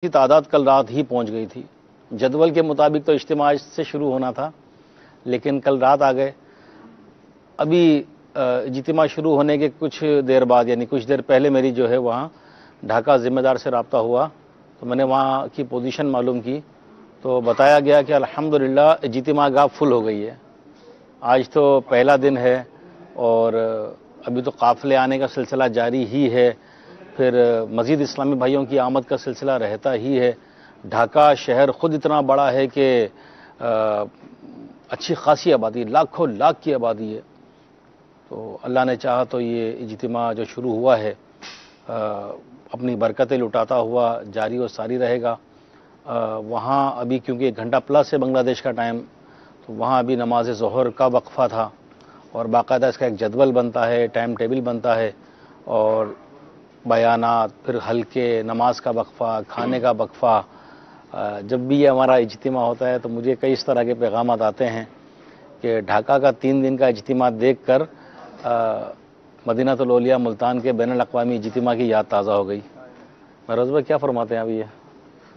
کی تعداد کل رات ہی پہنچ گئی تھی۔ جدول کے مطابق تو اجتماع آج سے شروع ہونا تھا، لیکن کل رات آ گئے۔ ابھی اجتماع شروع ہونے کے کچھ دیر بعد، یعنی کچھ دیر پہلے میری جو ہے وہاں ڈھاکہ ذمہ دار سے رابطہ ہوا، تو میں نے وہاں کی پوزیشن معلوم کی، تو بتایا گیا کہ الحمدللہ اجتماع گاہ فل ہو گئی ہے۔ آج تو پہلا دن ہے اور ابھی تو قافلے آنے کا سلسلہ جاری ہی ہے، پھر مزید اسلامی بھائیوں کی آمد کا سلسلہ رہتا ہی ہے۔ ڈھاکہ شہر خود اتنا بڑا ہے کہ اچھی خاصی آبادی، لاکھوں لاکھ کی آبادی ہے۔ تو اللہ نے چاہا تو یہ اجتماع جو شروع ہوا ہے اپنی برکتیں لٹاتا ہوا جاری و ساری رہے گا۔ وہاں ابھی کیونکہ 1 گھنٹہ پلس ہے بنگلہ دیش کا ٹائم، تو وہاں ابھی نماز ظہر کا وقفہ تھا اور باقاعدہ اس کا ایک جدول بنتا ہے، ٹائم ٹیبل بنتا ہے، اور بیانات، پھر ہلکے، نماز کا وقفہ، کھانے کا وقفہ۔ جب بھی یہ ہمارا اجتماع ہوتا ہے تو مجھے کئی اس طرح کے پیغامات آتے ہیں کہ ڈھاکہ کا 3 دن کا اجتماع دیکھ کر مدینہ الاولیاء ملتان کے بین الاقوامی اجتماع کی یاد تازہ ہو گئی۔ مہروز بھائی کیا فرماتے ہیں ابھی یہ؟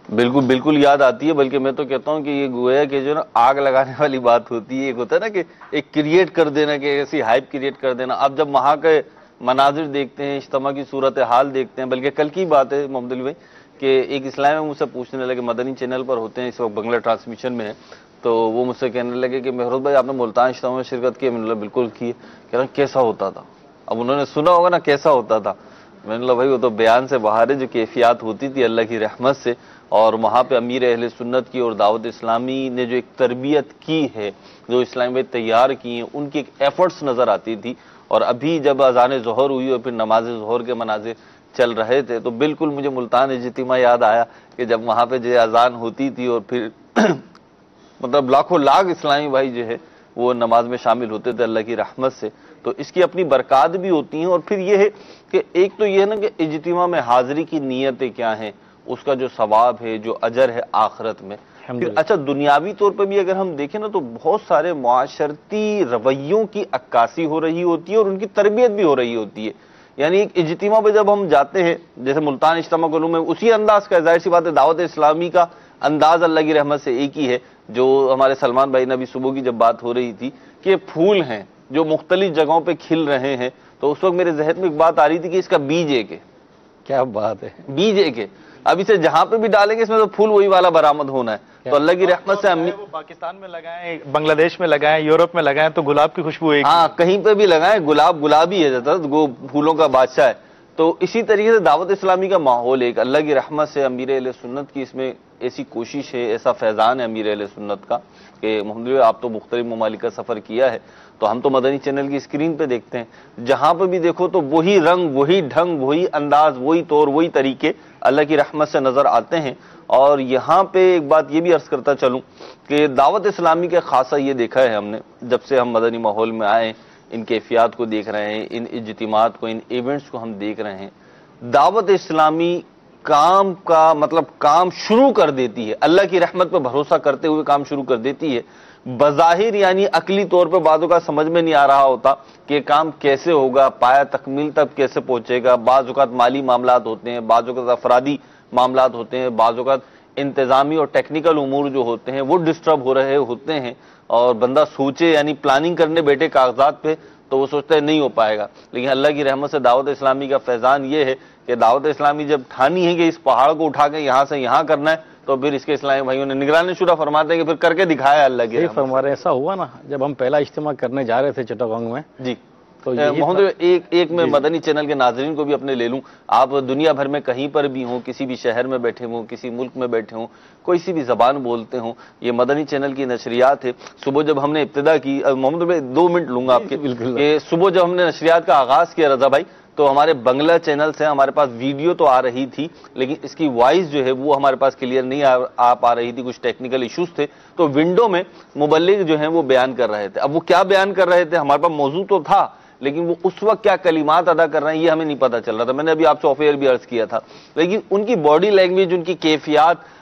بالکل بالکل یاد آتی ہے، بلکہ میں تو کہتا ہوں کہ یہ گویا کہ جو نا آگ لگانے والی بات ہوتی ہے۔ ایک ہوتا ہے نا کہ ایک کریٹ کر دینا، کہ ایسی ہائپ کریٹ کر دینا۔ اب جب وہاں کے مناظر دیکھتے ہیں، اجتماع کی صورتحال دیکھتے ہیں، بلکہ کل کی بات ہے محمد علی بھائی کہ ایک اسلام مجھ سے پوچھنے لگے، مدنی چینل پر ہوتے ہیں اس وقت، بنگلہ ٹرانسمیشن میں ہے، تو وہ مجھ سے کہنے لگے کہ مہروز بھائی آپ نے ملتان اجتماع میں شرکت کی؟ میں نے بالکل کی۔ کہہ رہا کیسا ہوتا تھا؟ اب انہوں نے سنا ہوگا نا کیسا ہوتا تھا۔ میں نے کہا بھائی وہ تو بیان سے باہر ہے، جو کیفیات ہوتی تھی اللہ کی رحمت سے، اور وہاں پہ امیر اہل سنت کی اور دعوت اسلامی نے جو ایک تربیت کی ہے، جو اسلامی بھائی تیار کی ہیں، ان کی ایک ایفرٹس نظر آتی تھی۔ اور ابھی جب اذان ظہر ہوئی اور پھر نماز ظہر کے مناظر چل رہے تھے تو بالکل مجھے ملتان اجتماع یاد آیا کہ جب وہاں پہ جو اذان ہوتی تھی اور پھر مطلب لاکھوں لاکھ اسلامی بھائی جو ہے وہ نماز میں شامل ہوتے تھے اللہ کی رحمت سے۔ تو اس کی اپنی برکات بھی ہوتی ہیں، اور پھر یہ ہے کہ ایک تو یہ ہے نا کہ اجتماع میں حاضری کی نیتیں کیا ہیں، اس کا جو ثواب ہے، جو اجر ہے آخرت میں۔ پھر اچھا دنیاوی طور پہ بھی اگر ہم دیکھیں نا تو بہت سارے معاشرتی رویوں کی عکاسی ہو رہی ہوتی ہے اور ان کی تربیت بھی ہو رہی ہوتی ہے۔ یعنی ایک اجتماع پہ جب ہم جاتے ہیں، جیسے ملتان اجتماع کو میں اسی انداز کا، ظاہر سی بات ہے دعوت اسلامی کا انداز اللہ کی رحمت سے ایک ہی ہے، جو ہمارے سلمان بھائی نے ابھی صبح کی جب بات ہو رہی تھی کہ پھول ہیں جو مختلف جگہوں پہ کھل رہے ہیں، تو اس وقت میرے ذہن میں ایک بات آ رہی تھی کہ اس کا بیج ایک ہے۔ کیا بات ہے، بیج ایک ہے۔ اب اسے جہاں پہ بھی ڈالیں گے اس میں تو پھول وہی والا برآمد ہونا ہے۔ تو اللہ کی رحمت سے وہ پاکستان میں لگائیں، بنگلہ دیش میں لگائیں، یورپ میں لگائیں تو گلاب کی خوشبو ایک، ہاں کہیں پہ بھی لگائیں گلاب گلابی ہے، جاتا وہ پھولوں کا بادشاہ ہے۔ تو اسی طریقے سے دعوت اسلامی کا ماحول ایک اللہ کی رحمت سے امیر اہل سنت کی اس میں ایسی کوشش ہے، ایسا فیضان ہے امیر اہل سنت کا کہ محمد علی آپ تو مختلف ممالک کا سفر کیا ہے، تو ہم تو مدنی چینل کی اسکرین پہ دیکھتے ہیں، جہاں پہ بھی دیکھو تو وہی رنگ، وہی ڈھنگ، وہی انداز، وہی طور، وہی طریقے اللہ کی رحمت سے نظر آتے ہیں۔ اور یہاں پہ ایک بات یہ بھی عرض کرتا چلوں کہ دعوت اسلامی کے خاصہ یہ دیکھا ہے ہم نے، جب سے ہم مدنی ماحول میں آئے، ان کیفیات کو دیکھ رہے ہیں، ان اجتماعات کو، ان ایونٹس کو ہم دیکھ رہے ہیں، دعوت اسلامی کام کا مطلب کام شروع کر دیتی ہے، اللہ کی رحمت پہ بھروسہ کرتے ہوئے کام شروع کر دیتی ہے۔ بظاہر یعنی عقلی طور پہ بعضوں کا سمجھ میں نہیں آ رہا ہوتا کہ کام کیسے ہوگا، پایا تکمیل تک کیسے پہنچے گا۔ بعض اوقات مالی معاملات ہوتے ہیں، بعض اوقات افرادی معاملات ہوتے ہیں، بعض اوقات انتظامی اور ٹیکنیکل امور جو ہوتے ہیں وہ ڈسٹرب ہو رہے ہوتے ہیں، اور بندہ سوچے یعنی پلاننگ کرنے بیٹھے کاغذات پہ تو وہ سوچتا ہے نہیں ہو پائے گا۔ لیکن اللہ کی رحمت سے دعوت اسلامی کا فیضان یہ ہے کہ دعوت اسلامی جب ٹھانی ہے کہ اس پہاڑ کو اٹھا کے یہاں سے یہاں کرنا ہے، تو پھر اس کے اسلامی بھائیوں نے نگرانی شورا فرماتے ہیں کہ پھر کر کے دکھایا اللہ کی رحمت۔ فرما رہے ایسا ہوا نا جب ہم پہلا اجتماع کرنے جا رہے تھے چٹاگانگ میں، جی تو محمد ایک میں مدنی چینل کے ناظرین کو بھی اپنے لے لوں، آپ دنیا بھر میں کہیں پر بھی ہوں، کسی بھی شہر میں بیٹھے ہوں، کسی ملک میں بیٹھے ہوں، کوئی سی بھی زبان بولتے ہوں، یہ مدنی چینل کی نشریات ہے۔ صبح جب ہم نے ابتدا کی، محمد بھائی 2 منٹ لوں گا آپ کے، کہ صبح جب ہم نے نشریات کا آغاز کیا رضا بھائی، تو ہمارے بنگلہ چینل سے ہمارے پاس ویڈیو تو آ رہی تھی، لیکن اس کی وائس جو ہے وہ ہمارے پاس کلیئر نہیں آ پا رہی تھی، کچھ ٹیکنیکل ایشوز تھے، تو ونڈو میں مبلغ جو ہیں وہ بیان کر رہے تھے۔ اب وہ کیا بیان کر رہے تھے، ہمارے پاس موضوع تو تھا، لیکن وہ اس وقت کیا کلمات ادا کر رہے ہیں یہ ہمیں نہیں پتا چل رہا تھا۔ میں نے ابھی آپ سے آف ایئر بھی عرض کیا تھا، لیکن ان کی باڈی لینگویج، ان کی کیفیات،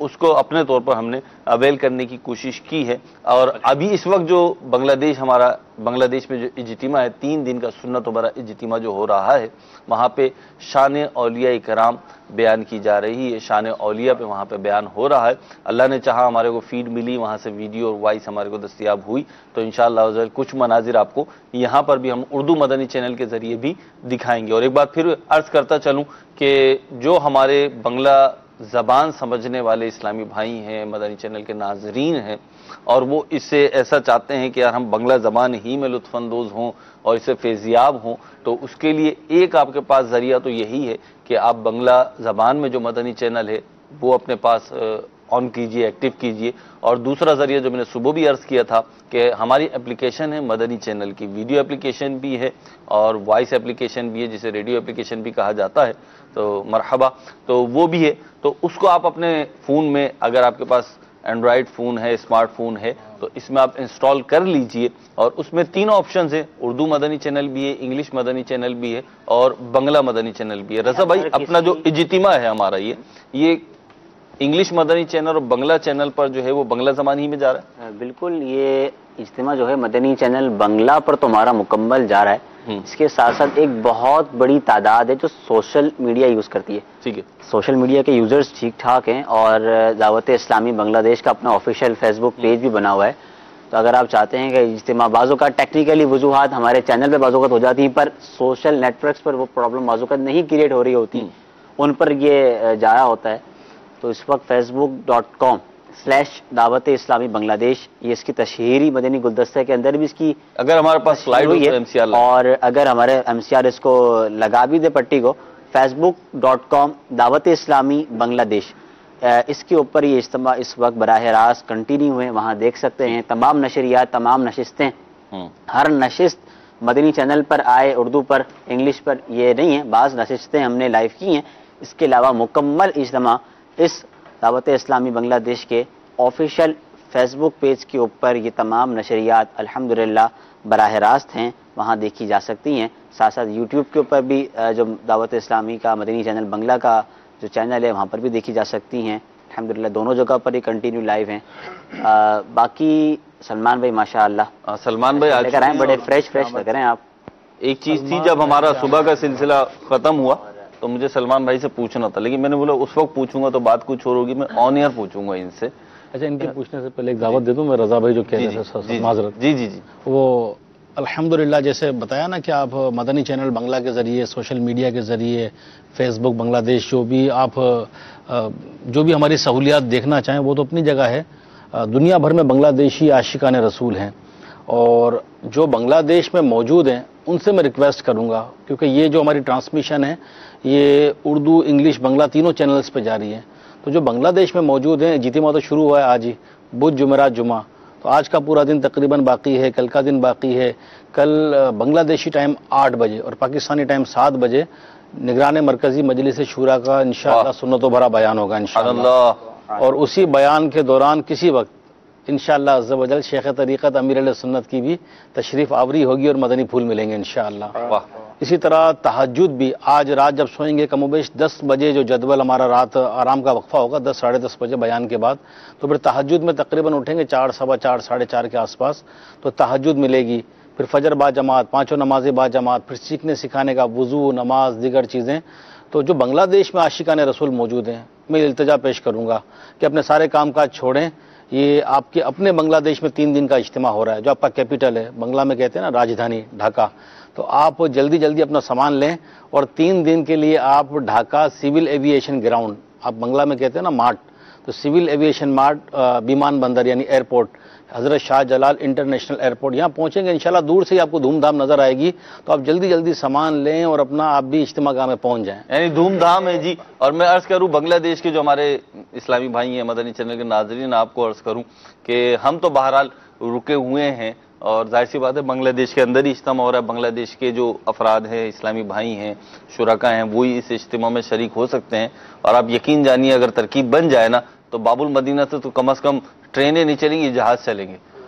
اس کو اپنے طور پر ہم نے اویل کرنے کی کوشش کی ہے. اور ابھی اس وقت جو بنگلہ دیش میں جو اجتماع ہے 3 دن کا سنت و برا اجتماع جو ہو رہا ہے، وہاں پہ شان اولیاء کرام بیان کی جا رہی ہے، شان اولیاء پہ وہاں پہ بیان ہو رہا ہے. اللہ نے چاہا ہمارے کو فیڈ ملی، وہاں سے ویڈیو اور وائس ہمارے کو دستیاب ہوئی، تو انشاءاللہ کچھ مناظر آپ کو یہاں پر بھی ہم اردو مدنی چینل کے ذریعے بھی دکھائیں گے. اور ایک بار پھر عرض کرتا چلوں کہ جو ہمارے بنگلہ زبان سمجھنے والے اسلامی بھائی ہیں، مدنی چینل کے ناظرین ہیں، اور وہ اس سے ایسا چاہتے ہیں کہ یار ہم بنگلہ زبان ہی میں لطف اندوز ہوں اور اس سے فیضیاب ہوں، تو اس کے لیے ایک آپ کے پاس ذریعہ تو یہی ہے کہ آپ بنگلہ زبان میں جو مدنی چینل ہے وہ اپنے پاس آن کیجئے، ایکٹیو کیجئے. اور دوسرا ذریعہ جو میں نے صبح بھی عرض کیا تھا کہ ہماری اپلیکیشن ہے مدنی چینل کی، ویڈیو اپلیکیشن بھی ہے اور وائس اپلیکیشن بھی ہے، جسے ریڈیو اپلیکیشن بھی کہا جاتا ہے، تو مرحبا، تو وہ بھی ہے. تو اس کو آپ اپنے فون میں، اگر آپ کے پاس اینڈرائڈ فون ہے، اسمارٹ فون ہے، تو اس میں آپ انسٹال کر لیجئے. اور اس میں 3 آپشنز ہیں، اردو مدنی چینل بھی ہے، انگلش مدنی چینل بھی ہے اور بنگلہ مدنی چینل بھی ہے. رضا بھائی، اپنا جو اجتماع ہے ہمارا یہ انگلش مدنی چینل اور بنگلہ چینل پر جو ہے وہ بنگلہ زبان ہی میں جا رہا ہے؟ بالکل، یہ اجتماع جو ہے مدنی چینل بنگلہ پر تو ہمارا مکمل جا رہا ہے. اس کے ساتھ ساتھ ایک بہت بڑی تعداد ہے جو سوشل میڈیا یوز کرتی ہے. ٹھیک ہے، سوشل میڈیا کے یوزرز ٹھیک ٹھاک ہیں، اور دعوت اسلامی بنگلہ دیش کا اپنا آفیشیل فیس بک پیج بھی بنا ہوا ہے. تو اگر آپ چاہتے ہیں کہ اجتماع بعض اوقات ٹیکنیکلی وجوہات ہمارے چینل پہ بعض اوقات ہو جاتی ہیں، پر سوشل نیٹ ورکس پر وہ پرابلم بعض اوقات نہیں کریٹ ہو رہی ہوتی، ان پر یہ جا رہا ہوتا ہے. تو اس وقت facebook.com/دعوت اسلامی بنگلہ دیش، یہ اس کی تشہیری مدنی گلدستہ کے اندر بھی اس کی اگر ہمارے پاس سلائیڈ ہوئی ہے، اور اگر ہمارے MCR اس کو لگا بھی دے پٹی کو، facebook.com دعوت اسلامی بنگلہ دیش، اس کے اوپر یہ اجتماع اس وقت براہ راست کنٹینیو ہوئے، وہاں دیکھ سکتے ہیں. تمام نشریات، تمام نشستیں، ہر نشست مدنی چینل پر آئے، اردو پر، انگلش پر یہ نہیں ہے، بعض نشستیں ہم نے لائیو کی ہیں. اس کے علاوہ مکمل اجتماع اس دعوت اسلامی بنگلہ دیش کے آفیشیل فیس بک پیج کے اوپر یہ تمام نشریات الحمدللہ براہ راست ہیں، وہاں دیکھی جا سکتی ہیں. ساتھ ساتھ یوٹیوب کے اوپر بھی جو دعوت اسلامی کا مدنی چینل بنگلہ کا جو چینل ہے وہاں پر بھی دیکھی جا سکتی ہیں. الحمدللہ دونوں جگہ پر یہ کنٹینیو لائیو ہیں. باقی سلمان بھائی ماشاءاللہ سلمان بھائی لے کر آئے، بڑے فریش لگ رہے ہیں آپ. ایک چیز تھی، جب ہمارا صبح کا سلسلہ ختم ہوا تو مجھے سلمان بھائی سے پوچھنا تھا، لیکن میں نے بولا اس وقت پوچھوں گا تو بات کچھ اور ہوگی، میں آن ایئر پوچھوں گا ان سے. اچھا، ان کے پوچھنے سے پہلے ایک دعوت دے دوں میں. رضا بھائی جو کہہ رہے تھے، معذرت، جی جی جی، وہ الحمدللہ جیسے بتایا نا کہ آپ مدنی چینل بنگلہ کے ذریعے، سوشل میڈیا کے ذریعے، فیس بک بنگلہ دیش، جو بھی ہماری سہولیات دیکھنا چاہیں وہ تو اپنی جگہ ہے. دنیا بھر میں بنگلہ دیشی عاشقان رسول ہیں، اور جو بنگلہ دیش میں موجود ہیں ان سے میں ریکویسٹ کروں گا، کیونکہ یہ جو ہماری ٹرانسمیشن ہے یہ اردو، انگلش، بنگلہ تینوں چینلز پہ جاری ہے. تو جو بنگلہ دیش میں موجود ہیں، اجتماع تو شروع ہوا ہے آج ہی، بدھ، جمعرات، جمعہ، تو آج کا پورا دن تقریباً باقی ہے، کل کا دن باقی ہے. کل بنگلہ دیشی ٹائم 8 بجے اور پاکستانی ٹائم 7 بجے نگران مرکزی مجلس شورا کا انشاءاللہ سنت و بھرا بیان ہوگا انشاءاللہ. اور اسی بیان کے دوران کسی وقت انشاءاللہ عز و جل شیخ طریقت امیر علیہ سنت کی بھی تشریف آوری ہوگی اور مدنی پھول ملیں گے انشاءاللہ. اسی طرح تہجد بھی آج رات جب سوئیں گے کم و بیش 10 بجے جو جدول ہمارا رات آرام کا وقفہ ہوگا 10 ساڑھے 10 بجے بیان کے بعد، تو پھر تہجد میں تقریباً اٹھیں گے 4، 4:15، 4:30 کے آس پاس، تو تہجد ملے گی. پھر فجر با جماعت، 5 نمازیں با جماعت، پھر سیکھنے سکھانے کا وضو، نماز، دیگر چیزیں. تو جو بنگلہ دیش میں عاشقان رسول موجود ہیں، میں التجا پیش کروں گا کہ اپنے سارے کام کاج چھوڑیں. یہ آپ کے اپنے بنگلہ دیش میں 3 دن کا اجتماع ہو رہا ہے، جو آپ کا کیپٹل ہے، بنگلہ میں کہتے ہیں نا راجدھانی ڈھاکہ. تو آپ جلدی جلدی اپنا سامان لیں اور 3 دن کے لیے آپ ڈھاکہ سول ایوییشن گراؤنڈ، آپ بنگلہ میں کہتے ہیں نا مارٹ، تو سول ایوییشن مارٹ، بیمان بندر یعنی ایئرپورٹ، حضرت شاہ جلال انٹرنیشنل ایئرپورٹ، یہاں پہنچیں گے انشاءاللہ. دور سے ہی آپ کو دھوم دھام نظر آئے گی، تو آپ جلدی جلدی سامان لیں اور اپنا آپ بھی اجتماع گاہ میں پہنچ جائیں. یعنی دھوم دھام ہے جی. اور میں عرض کروں بنگلہ دیش کے جو ہمارے اسلامی بھائی ہیں، مدنی چینل کے ناظرین، آپ کو عرض کروں کہ ہم تو بہرحال رکے ہوئے ہیں، اور ظاہر سی بات ہے بنگلہ دیش کے اندر ہی اجتماع ہو رہا ہے. بنگلہ دیش کے جو افراد ہیں، اسلامی بھائی ہیں، شرکا ہیں، وہی اس اجتماع میں شریک ہو سکتے ہیں. اور آپ یقین جانیے اگر ترکیب بن جائے نا تو باب المدینہ سے تو کم از کم ٹرینیں نہیں چلیں گی، جہاز چلیں گے.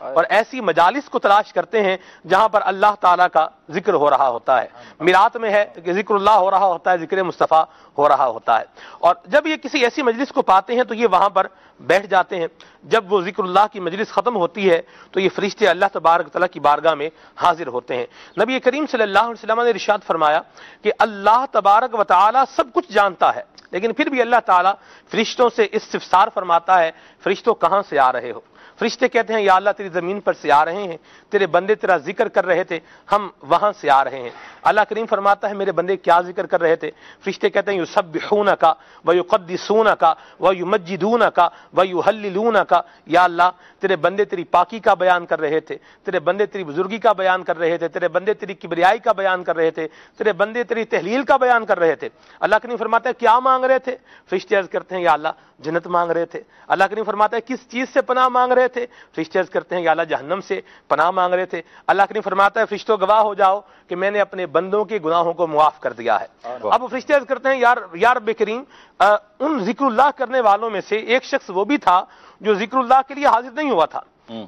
اور ایسی مجالس کو تلاش کرتے ہیں جہاں پر اللہ تعالیٰ کا ذکر ہو رہا ہوتا ہے. میرات میں ہے کہ ذکر اللہ ہو رہا ہوتا ہے, ذکر مصطفیٰ ہو رہا ہوتا ہے, اور جب یہ کسی ایسی مجلس کو پاتے ہیں تو یہ وہاں پر بیٹھ جاتے ہیں. جب وہ ذکر اللہ کی مجلس ختم ہوتی ہے تو یہ فرشتے اللہ تبارک تعالیٰ کی بارگاہ میں حاضر ہوتے ہیں. نبی کریم صلی اللہ علیہ وسلم نے ارشاد فرمایا کہ اللہ تبارک و تعالیٰ سب کچھ جانتا ہے, لیکن پھر بھی اللہ تعالیٰ فرشتوں سے استفسار فرماتا ہے, فرشتوں کہاں سے آ رہے ہو؟ فرشتے کہتے ہیں یا اللہ تیری زمین پر سے آ رہے ہیں, تیرے بندے تیرا ذکر کر رہے تھے, ہم وہاں سے آ رہے ہیں. اللہ کریم فرماتا ہے میرے بندے کیا ذکر کر رہے تھے؟ فرشتے کہتے ہیں یسبحونک ویقدسونک ویمجدونک ویہللونک, یا اللہ تیرے بندے تیری پاکی کا بیان کر رہے تھے, تیرے بندے تیری بزرگی کا بیان کر رہے تھے, تیرے بندے تیری کبریائی کا بیان کر رہے تھے, تیرے بندے تیری تحلیل کا بیان کر رہے تھے. اللہ کریم فرماتا ہے کیا مانگ رہے تھے؟ فرشتے عرض کرتے ہیں یا اللہ جنت مانگ رہے تھے. اللہ کریم فرماتا ہے کس چیز سے پناہ مانگ رہے تھے؟ فرشتے عرض کرتے ہیں یا اللہ جہنم سے پناہ مانگ رہے تھے. اللہ کریم فرماتا ہے فرشتوں گواہ ہو جاؤ کہ میں نے اپنے بندوں کے گناہوں کو معاف کر دیا ہے. اب فرشتے عرض کرتے ہیں یا رب کریم, ان ذکر اللہ کرنے والوں میں سے ایک شخص وہ بھی تھا جو ذکر اللہ کے لیے حاضر نہیں ہوا تھا.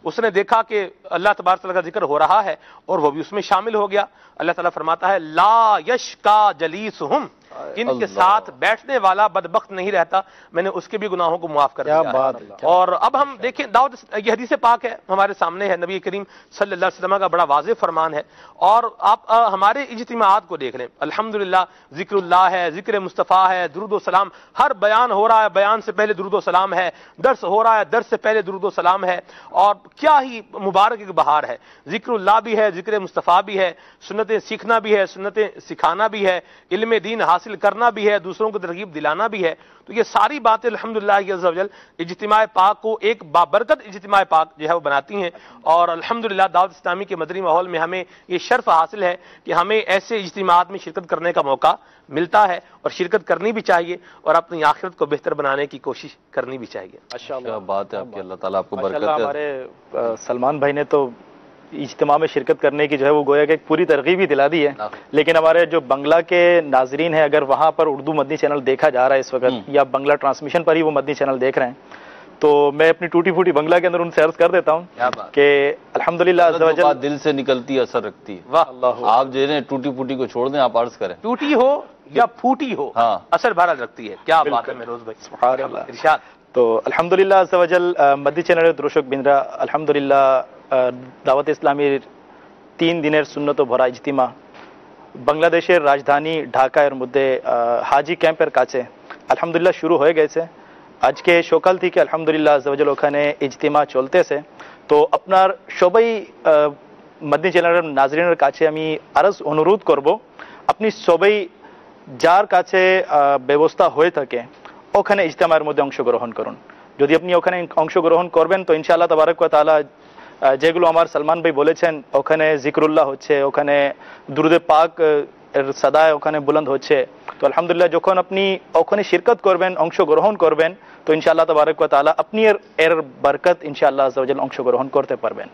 اس نے دیکھا کہ اللہ تبارک تعالیٰ کا ذکر ہو رہا ہے اور وہ بھی اس میں شامل ہو گیا. اللہ تعالیٰ فرماتا ہے لا یشکا جلیسہم, ان کے ساتھ بیٹھنے والا بدبخت نہیں رہتا, میں نے اس کے بھی گناہوں کو معاف کر دیا ہے. اور اب ہم دیکھیں داؤد, یہ حدیث پاک ہے ہمارے سامنے ہے, نبی کریم صلی اللہ علیہ وسلم کا بڑا واضح فرمان ہے. اور آپ ہمارے اجتماعات کو دیکھ لیں, الحمدللہ ذکر اللہ ہے, ذکر مصطفیٰ ہے, درود و سلام, ہر بیان ہو رہا ہے, بیان سے پہلے درود و سلام ہے, درس ہو رہا ہے, درس سے پہلے درود و سلام ہے, اور کیا ہی مبارک ایک بہار ہے. ذکر اللہ بھی ہے, ذکر مصطفیٰ بھی ہے, سنتیں سیکھنا بھی ہے, سنتیں سکھانا بھی ہے, علم دین حاصل کرنا بھی ہے, دوسروں کو ترغیب دلانا بھی ہے. تو یہ ساری باتیں الحمدللہ عز و جل اجتماع پاک کو ایک بابرکت اجتماع پاک جو ہے وہ بناتی ہیں. اور الحمدللہ دعوت اسلامی کے مدنی ماحول میں ہمیں یہ شرف حاصل ہے کہ ہمیں ایسے اجتماعات میں شرکت کرنے کا موقع ملتا ہے, اور شرکت کرنی بھی چاہیے, اور اپنی آخرت کو بہتر بنانے کی کوشش کرنی بھی چاہیے. کیا بات ہے آپ کی, اللہ تعالیٰ آپ کو برکت دے. ہمارے سلمان بھائی نے تو اجتماع میں شرکت کرنے کی جو ہے وہ گویا کہ ایک پوری ترغیب ہی دلا دی ہے. لیکن ہمارے جو بنگلہ کے ناظرین ہیں, اگر وہاں پر اردو مدنی چینل دیکھا جا رہا ہے اس وقت, یا بنگلہ ٹرانسمیشن پر ہی وہ مدنی چینل دیکھ رہے ہیں, تو میں اپنی ٹوٹی پھوٹی بنگلہ کے اندر ان سے عرض کر دیتا ہوں کہ الحمدللہ عز و جل دل سے نکلتی اثر رکھتی ہے. آپ جو ہے ٹوٹی پھوٹی کو چھوڑ دیں, آپ عرض کریں ٹوٹی ہو یا پھوٹی ہو, اثر بھرا رکھتی ہے. کیا بات ہے مہروز بھائی, سبحان اللہ. ارشاد. تو الحمدللہ عز و جل مدنی চ্যানেলের দর্শক বিন্দুরা, আলহামদুলিল্লাহ দাওয়াত ইসলামীর 3 দিনের সুন্নত ভরা ইজতিমা বাংলাদেশের রাজধানী ঢাকার মধ্যে হাজি ক্যাম্পের কাছে আলহামদুলিল্লাহ শুরু হয়ে গেছে. আজকে সকাল থেকে আলহামদুলিল্লাহ আজ ওয়াজাল ওখানে ইজতিমা চলতেছে. তো আপনার সবাই মদনী চ্যানেলের নাজরিনের কাছে আমি আরজ অনুরোধ করব, আপনি সবাই যার কাছে ব্যবস্থা হয়ে থাকে ওখানে ইজতিমার মধ্যে অংশগ্রহণ করুন. যদি আপনি ওখানে অংশগ্রহণ করবেন তো ইনশাআল্লাহ তাবারক ওয়া তাআলা যেগুলো আমার সালমান ভাই বলেছেন, ওখানে জিকরুল্লাহ হচ্ছে, ওখানে দুরুদে পাক এর সাদায় ওখানে বুলন্দ হচ্ছে. তো আলহামদুলিল্লাহ যখন আপনি ওখানে শিরকত করবেন, অংশগ্রহণ করবেন, তো ইনশাআল্লাহ তাবারক ওয়া তাআলা আপনি এর বরকত ইনশাআল্লাহ আযজা ওয়া জাল অংশগ্রহণ করতে পারবেন.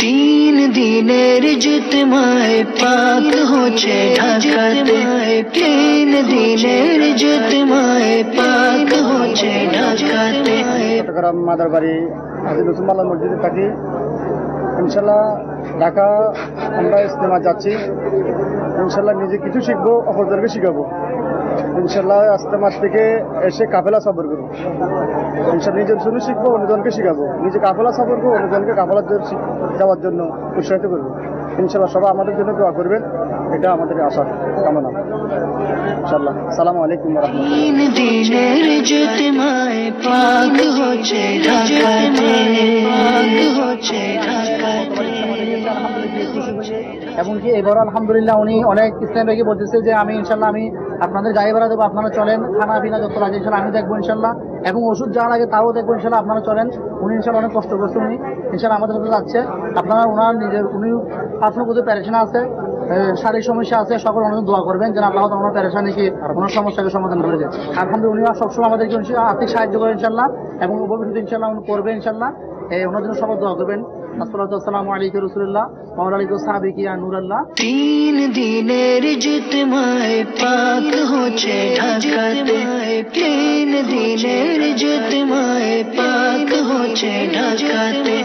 3 দিনের ইজতিমায়ে পাক হচ্ছে ঢাকাতে, 3 দিনের ইজতিমায়ে পাক হচ্ছে ঢাকাতে. চট্টগ্রাম মাদারবাড়ি হাজী লুৎফুল্লাহ মসজিদে থাকি. ইনশাল্লাহ ঢাকা আমরা ইজতিমা যাচ্ছি. ইনশাল্লাহ নিজে কিছু শিখবো, অপরদেরকে শিখাবো. ইনশাল্লাহ ইজতিমা থেকে এসে কাফেলা সফর করবো. ইনশাল্লাহ নিজের শুনে শিখবো, অন্যজনকে শিখাবো. নিজে কাফেলা সফর করবো, অন্যজনকে কাফেলা যাওয়ার জন্য উৎসাহিত করবো. ইনশাল্লাহ সবাই আমাদের জন্য দোয়া করবেন, এটা আমাদের আশা কামনা. ইনশাল্লাহ. আসসালামু আলাইকুম ওয়া রাহমাতুল্লাহ. পাক হচ্ছে ঢাকাতে, পাক হচ্ছে ঢাকাতে। এমনকি এবার আলহামদুলিল্লাহ উনি অনেক ইসলাম ভাইকে বলতেছে যে আমি ইনশাল্লাহ আমি আপনাদের গাড়ি ভাড়া দেবো, আপনারা চলেন, খানা পিনা যত লাগে ইনশাল্লাহ আমি দেখবো ইনশাল্লাহ, এবং ওষুধ যা লাগে তাও দেখবো ইনশাল্লাহ, আপনারা চলেন। উনি ইনশাল্লাহ অনেক কষ্ট করছে, উনি ইনশাল্লাহ আমাদের সাথে যাচ্ছে। আপনারা ওনার নিজের উনি পার্সোনাল কিছু প্যারেশান আছে, শারীরিক সমস্যা আছে, সকল অনেক দোয়া করবেন যেন আল্লাহ ওনার প্যারেশানিকে ওনার সমস্যাকে সমাধান করে দেয়। আলহামদুলিল্লাহ উনি সবসময় আমাদেরকে আর্থিক সাহায্য করে ইনশাল্লাহ, এবং ভবিষ্যতে ইনশাল্লাহ উনি করবে ইনশাল্লাহ। ওনার জন্য সবাই দোয়া করবেন। আসসালামু আলাইকুম রাসূলুল্লাহ ওয়া আলাইকুম সাহাবিকি ইয়া নূরাল্লাহ। তিন দিনের ইজতিমায়ে পাক হচ্ছে ঢাকাতে, তিন দিনের ইজতিমায়ে পাক হচ্ছে ঢাকাতে,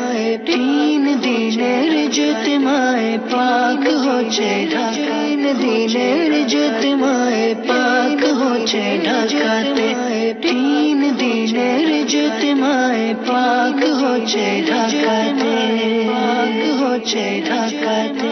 তিন দিনের ইজতিমায়ে পাক হচ্ছে ঢাকাতে, তিন দিনের ইজতিমায়ে পাক হচ্ছে ঢাকাতে, তিন দিনের ইজতিমায়ে পাক হচ্ছে ঢাকাতে, পাক হচ্ছে ঢাকাতে,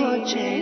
হচ্ছে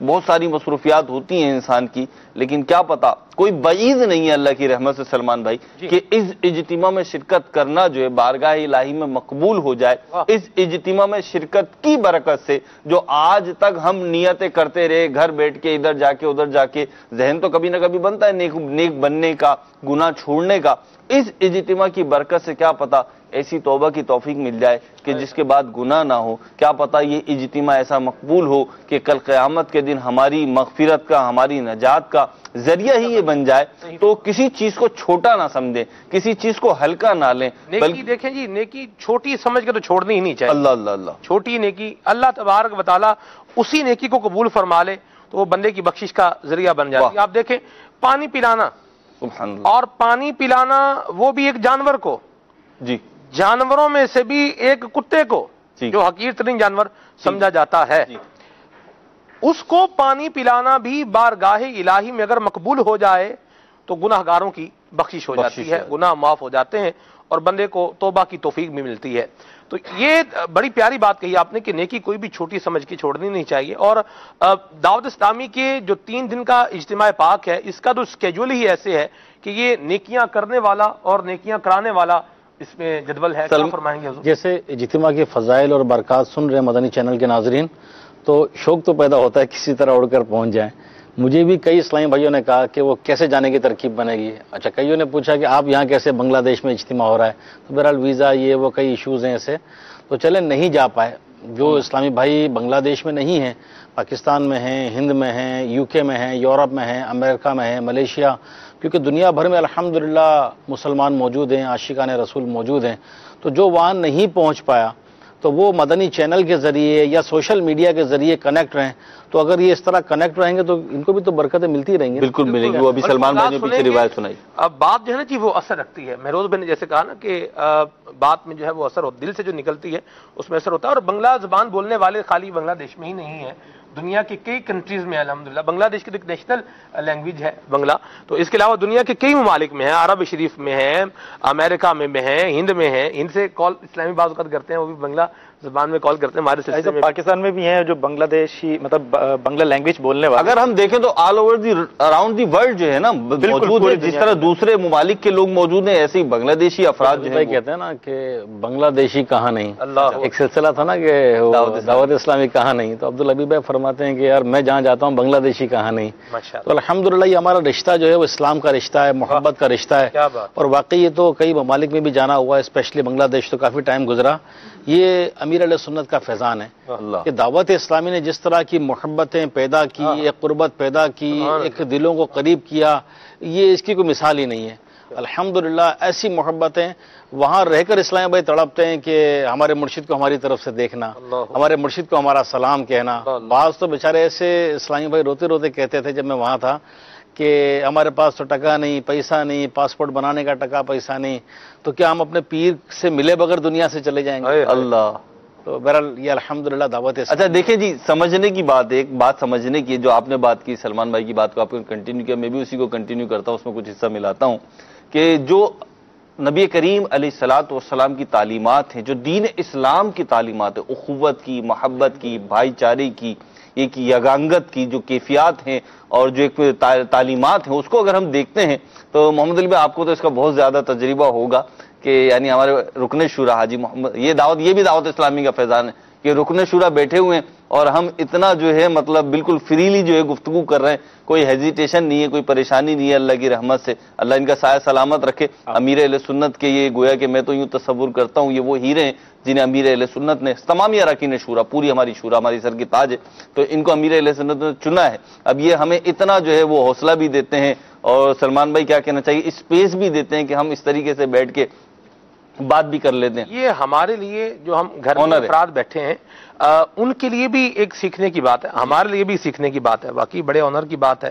بہت ساری مصروفیات ہوتی ہیں انسان کی، لیکن کیا پتا کوئی بعید نہیں ہے اللہ کی رحمت سے سلمان بھائی کہ اس اجتماع میں شرکت کرنا جو ہے بارگاہ الہی میں مقبول ہو جائے۔ اس اجتماع میں شرکت کی برکت سے جو آج تک ہم نیتیں کرتے رہے، گھر بیٹھ کے ادھر جا کے ادھر جا کے، ذہن تو کبھی نہ کبھی بنتا ہے نیک بننے کا، گناہ چھوڑنے کا، اس اجتماع کی برکت سے کیا پتا ایسی توبہ کی توفیق مل جائے کہ جس کے بعد گناہ نہ ہو۔ کیا پتا یہ اجتماع ایسا مقبول ہو کہ کل قیامت کے دن ہماری مغفرت کا، ہماری نجات کا ذریعہ ہی یہ بن جائے۔ تو کسی چیز کو چھوٹا نہ سمجھیں، کسی چیز کو ہلکا نہ لیں، نیکی دیکھیں جی، نیکی چھوٹی سمجھ کے تو چھوڑنی ہی نہیں چاہیے۔ اللہ اللہ اللہ، چھوٹی نیکی اللہ تبارک و تعالیٰ اسی نیکی کو قبول فرما لے تو وہ بندے کی بخشش کا ذریعہ بن جاتی ہے۔ آپ دیکھیں پانی پلانا، سبحان اللہ، اور پانی پلانا وہ بھی ایک جانور کو، جی جانوروں میں سے بھی ایک کتے کو جو حقیر ترین جانور سمجھا جاتا ہے، اس کو پانی پلانا بھی بارگاہ الہی میں اگر مقبول ہو جائے تو گناہ گاروں کی بخشش ہو جاتی ہے، گناہ معاف ہو جاتے ہیں اور بندے کو توبہ کی توفیق بھی ملتی ہے۔ تو یہ بڑی پیاری بات کہی آپ نے کہ نیکی کوئی بھی چھوٹی سمجھ کے چھوڑنی نہیں چاہیے۔ اور دعوت اسلامی کے جو 3 دن کا اجتماع پاک ہے، اس کا تو اسکیجول ہی ایسے ہے کہ یہ نیکیاں کرنے والا اور نیکیاں کرانے والا اس میں جدول ہے۔ کیا فرمائیں گے حضور؟ جیسے اجتماع کے فضائل اور برکات سن رہے مدنی چینل کے ناظرین، تو شوق تو پیدا ہوتا ہے کسی طرح اڑ کر پہنچ جائیں۔ مجھے بھی کئی اسلامی بھائیوں نے کہا کہ وہ کیسے جانے کی ترکیب بنے گی۔ اچھا، کئیوں نے پوچھا کہ آپ یہاں کیسے، بنگلہ دیش میں اجتماع ہو رہا ہے، تو بہرحال ویزا یہ وہ کئی ایشوز ہیں ایسے، تو چلے نہیں جا پائے۔ جو اسلامی بھائی بنگلہ دیش میں نہیں ہیں، پاکستان میں ہیں، ہند میں ہیں، یو کے میں ہیں، یورپ میں ہیں، امریکہ میں ہیں، ملیشیا، کیونکہ دنیا بھر میں الحمدللہ مسلمان موجود ہیں، عاشقان رسول موجود ہیں، تو جو وہاں نہیں پہنچ پایا تو وہ مدنی چینل کے ذریعے یا سوشل میڈیا کے ذریعے کنیکٹ رہیں، تو اگر یہ اس طرح کنیکٹ رہیں گے تو ان کو بھی تو برکتیں ملتی رہیں گی۔ بالکل ملیں گی۔ وہ ابھی سلمان بھائی نے پیچھے روایت سنائی، اب بات جو ہے نا جی وہ اثر رکھتی ہے۔ مہروز بھائی نے جیسے کہا نا کہ بات میں جو ہے وہ اثر ہوتا، دل سے جو نکلتی ہے اس میں اثر ہوتا ہے۔ اور بنگلہ زبان بولنے والے خالی بنگلہ دیش میں ہی نہیں ہیں، دنیا کے کئی کنٹریز میں الحمدللہ۔ بنگلہ دیش کی تو ایک نیشنل لینگویج ہے بنگلہ، تو اس کے علاوہ دنیا کے کئی ممالک میں ہیں، عرب شریف میں ہیں، امریکہ میں ہیں، ہند میں ہیں۔ ہند سے کال اسلامی بعض اوقات کرتے ہیں، وہ بھی بنگلہ زبان میں کال کرتے ہیں ہمارے سلسلے میں۔ پاکستان میں بھی ہیں جو بنگلہ دیشی مطلب بنگلہ لینگویج بولنے والے۔ اگر ہم دیکھیں تو all over the around the world جو ہے نا موجود ہے، جس طرح دوسرے ممالک کے لوگ موجود ہیں ایسے ہی بنگلہ دیشی افراد جو ہیں کہتے ہیں نا کہ بنگلہ دیشی کہاں نہیں، ایک سلسلہ تھا نا کہ دعوت اسلامی کہاں نہیں، تو عبدالحبیب بھائی فرماتے ہیں کہ یار میں جہاں جاتا ہوں بنگلہ دیشی کہاں نہیں۔ تو الحمدللہ یہ ہمارا رشتہ جو ہے وہ اسلام کا رشتہ ہے، محبت کا رشتہ ہے، اور واقعی یہ تو کئی ممالک میں بھی جانا ہوا ہے، اسپیشلی بنگلہ دیش تو کافی ٹائم گزرا۔ یہ امیر علیہ سنت کا فیضان ہے کہ دعوت اسلامی نے جس طرح کی محبتیں پیدا کی، ایک قربت پیدا کی، ایک دلوں کو قریب کیا، یہ اس کی کوئی مثال ہی نہیں ہے۔ الحمدللہ ایسی محبتیں وہاں رہ کر اسلامی بھائی تڑپتے ہیں کہ ہمارے مرشد کو ہماری طرف سے دیکھنا، ہمارے مرشد کو ہمارا سلام کہنا۔ بعض تو بیچارے ایسے اسلامی بھائی روتے روتے کہتے تھے جب میں وہاں تھا کہ ہمارے پاس تو ٹکا نہیں، پیسہ نہیں، پاسپورٹ بنانے کا ٹکا پیسہ نہیں، تو کیا ہم اپنے پیر سے ملے بغیر دنیا سے چلے جائیں گے؟ اللہ۔ تو بہرحال یہ الحمدللہ دعوت ہے۔ اچھا دیکھیں جی، سمجھنے کی بات، ایک بات سمجھنے کی، جو آپ نے بات کی سلمان بھائی کی بات کو آپ نے کنٹینیو کیا، میں بھی اسی کو کنٹینیو کرتا ہوں، اس میں کچھ حصہ ملاتا ہوں کہ جو نبی کریم علیہ الصلوۃ والسلام کی تعلیمات ہیں، جو دین اسلام کی تعلیمات ہیں، اخوت کی، محبت کی، بھائی چارے کی، ایک یگانگت کی جو کیفیات ہیں اور جو ایک تعلیمات ہیں، اس کو اگر ہم دیکھتے ہیں تو محمد علی بھائی آپ کو تو اس کا بہت زیادہ تجربہ ہوگا کہ یعنی ہمارے رکن شورا حاجی محمد، یہ بھی دعوت اسلامی کا فیضان ہے کہ رکن شورا بیٹھے ہوئے ہیں اور ہم اتنا جو ہے مطلب بالکل فریلی جو ہے گفتگو کر رہے ہیں، کوئی ہیزیٹیشن نہیں ہے، کوئی پریشانی نہیں ہے، اللہ کی رحمت سے اللہ ان کا سایہ سلامت رکھے۔ امیر اہل سنت کے یہ گویا کہ میں تو یوں تصور کرتا ہوں یہ وہ ہیرے ہیں جنہیں امیر اہل سنت نے، تمام اراکین شورا، پوری ہماری شورا ہماری سر کی تاج ہے، تو ان کو امیر اہل سنت نے چنا ہے۔ اب یہ ہمیں اتنا جو ہے وہ حوصلہ بھی دیتے ہیں اور سلمان بھائی کیا کہنا چاہیے، اسپیس بھی دیتے ہیں کہ ہم اس طریقے سے بیٹھ کے بات بھی کر لیتے ہیں۔ یہ ہمارے لیے جو ہم گھر میں افراد بیٹھے ہیں ان کے لیے بھی ایک سیکھنے کی بات ہے، ہمارے لیے بھی سیکھنے کی بات ہے، واقعی بڑے آنر کی بات ہے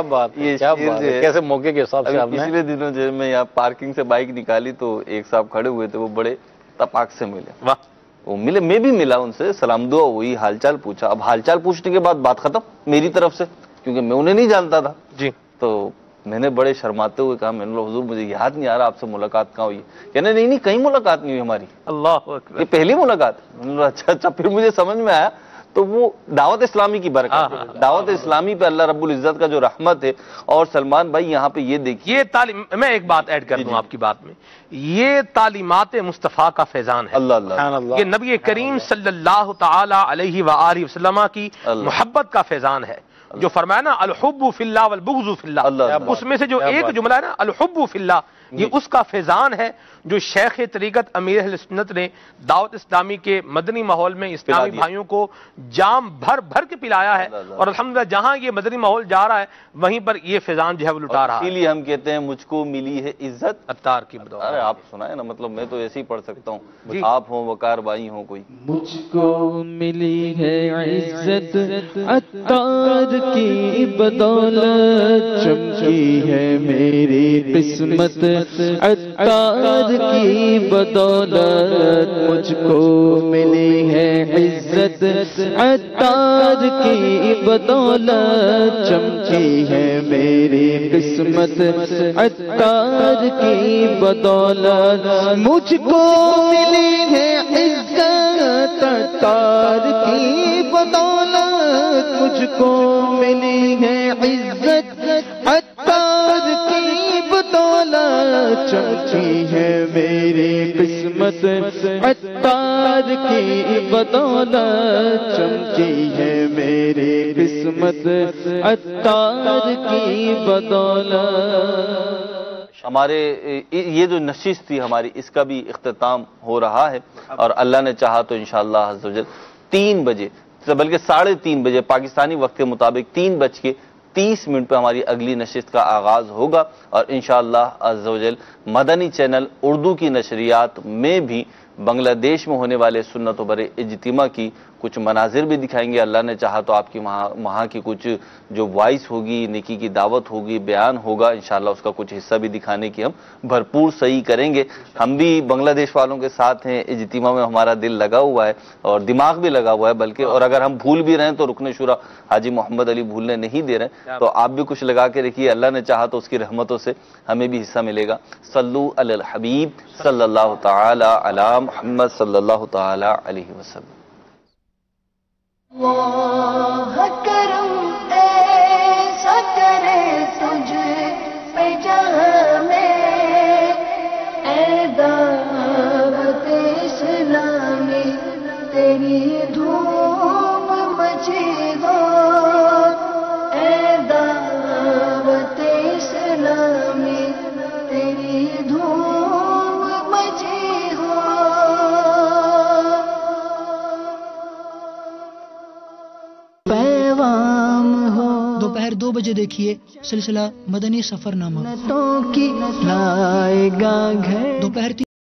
کیا بات ہے، کیا بات ہے، کیسے موقع کے حساب سے آپ نے پچھلے دنوں جو میں یہاں پارکنگ سے بائک نکالی تو ایک صاحب کھڑے ہوئے تھے، وہ بڑے تپاک سے ملے، واہ، وہ ملے، میں بھی ملا ان سے، سلام دعا ہوئی، حال چال پوچھا. اب حال چال پوچھنے کے بعد بات ختم میری طرف سے، کیونکہ میں انہیں نہیں جانتا تھا. جی تو میں نے بڑے شرماتے ہوئے کہا، میں نے حضور مجھے یاد نہیں آ رہا آپ سے ملاقات کہاں ہوئی. کہنے نہیں کہیں ملاقات نہیں ہوئی ہماری، اللہ اکبر. یہ پہلی ملاقات. میں نے کہا اچھا. پھر مجھے سمجھ میں آیا تو وہ دعوت اسلامی کی برکت ہے. دعوت اسلامی پہ اللہ رب العزت کا جو رحمت ہے. اور سلمان بھائی یہاں پہ یہ دیکھیے، یہ تعلیم، میں ایک بات ایڈ کر دوں آپ کی بات میں، یہ تعلیمات مصطفیٰ کا فیضان ہے. اللہ اللہ سبحان اللہ. یہ نبی کریم صلی اللہ تعالی علیہ وآلہ وسلم کی اللہ. محبت کا فیضان ہے. جو فرمایا نا الحب فی اللہ والبغض فی اللہ اللہ، اللہ. اس میں سے جو ایک جملہ ہے نا الحب فی اللہ، یہ اس کا فیضان ہے جو شیخ طریقت امیر اہل سنت نے دعوت اسلامی کے مدنی ماحول میں اسلامی بھائیوں کو جام بھر بھر کے پلایا ہے. اور الحمدللہ جہاں یہ مدنی ماحول جا رہا ہے وہیں پر یہ فیضان جو ہے وہ لٹا رہا ہے. اسی لیے ہم کہتے ہیں مجھ کو ملی ہے عزت عطار کی بدولت. ارے آپ سنائیں نا، مطلب میں تو ایسے ہی پڑھ سکتا ہوں، آپ ہوں وقار بھائی ہوں کوئی. مجھ کو ملی ہے عزت عطار کی بدولت، چمکی ہے میری قسمت عطار کی بدولت. مجھ کو ملی ہے عزت عطار کی بدولت، چمکی ہے میری قسمت عطار کی بدولت. مجھ کو ملی ہے عزت عطار کی بدولت، مجھ کو ملی ہے عزت عطار کی بدولت، چمکی ہے میری قسمت عطار کی بدولت، چمکی ہے میری قسمت عطار کی بدولت. ہمارے یہ جو نشست تھی ہماری، اس کا بھی اختتام ہو رہا ہے، اور اللہ نے چاہا تو انشاءاللہ عز و جل 3 بجے، بلکہ 3:30 بجے پاکستانی وقت کے مطابق 3:30 پہ ہماری اگلی نشست کا آغاز ہوگا. اور انشاءاللہ عز و جل مدنی چینل اردو کی نشریات میں بھی بنگلہ دیش میں ہونے والے سنت و بر اجتماع کی کچھ مناظر بھی دکھائیں گے. اللہ نے چاہا تو آپ کی وہاں کی کچھ جو وائس ہوگی، نیکی کی دعوت ہوگی، بیان ہوگا، انشاءاللہ اس کا کچھ حصہ بھی دکھانے کی ہم بھرپور صحیح کریں گے. ہم بھی بنگلہ دیش والوں کے ساتھ ہیں، اجتماع میں ہمارا دل لگا ہوا ہے اور دماغ بھی لگا ہوا ہے بلکہ. اور اگر ہم بھول بھی رہے ہیں تو رکن شورا حاجی محمد علی بھولنے نہیں دے رہے ہیں، تو آپ بھی کچھ لگا کے رکھیے. اللہ نے چاہا تو اس کی رحمتوں سے ہمیں بھی حصہ ملے گا. صلو علی الحبیب صلی اللہ تعالی علی محمد صلی اللہ تعالی علیہ وسلم. اللہ کرم ایسا کرے تجھ پہ جہاں میں، اے دعوت اسلامی تیری دھوم مچی ہو، اے دعوت اسلامی تیری دھوم مچی ہو. دوپہر 2 بجے دیکھیے سلسلہ مدنی سفر نامہ کی لائے گا گھر، دوپہر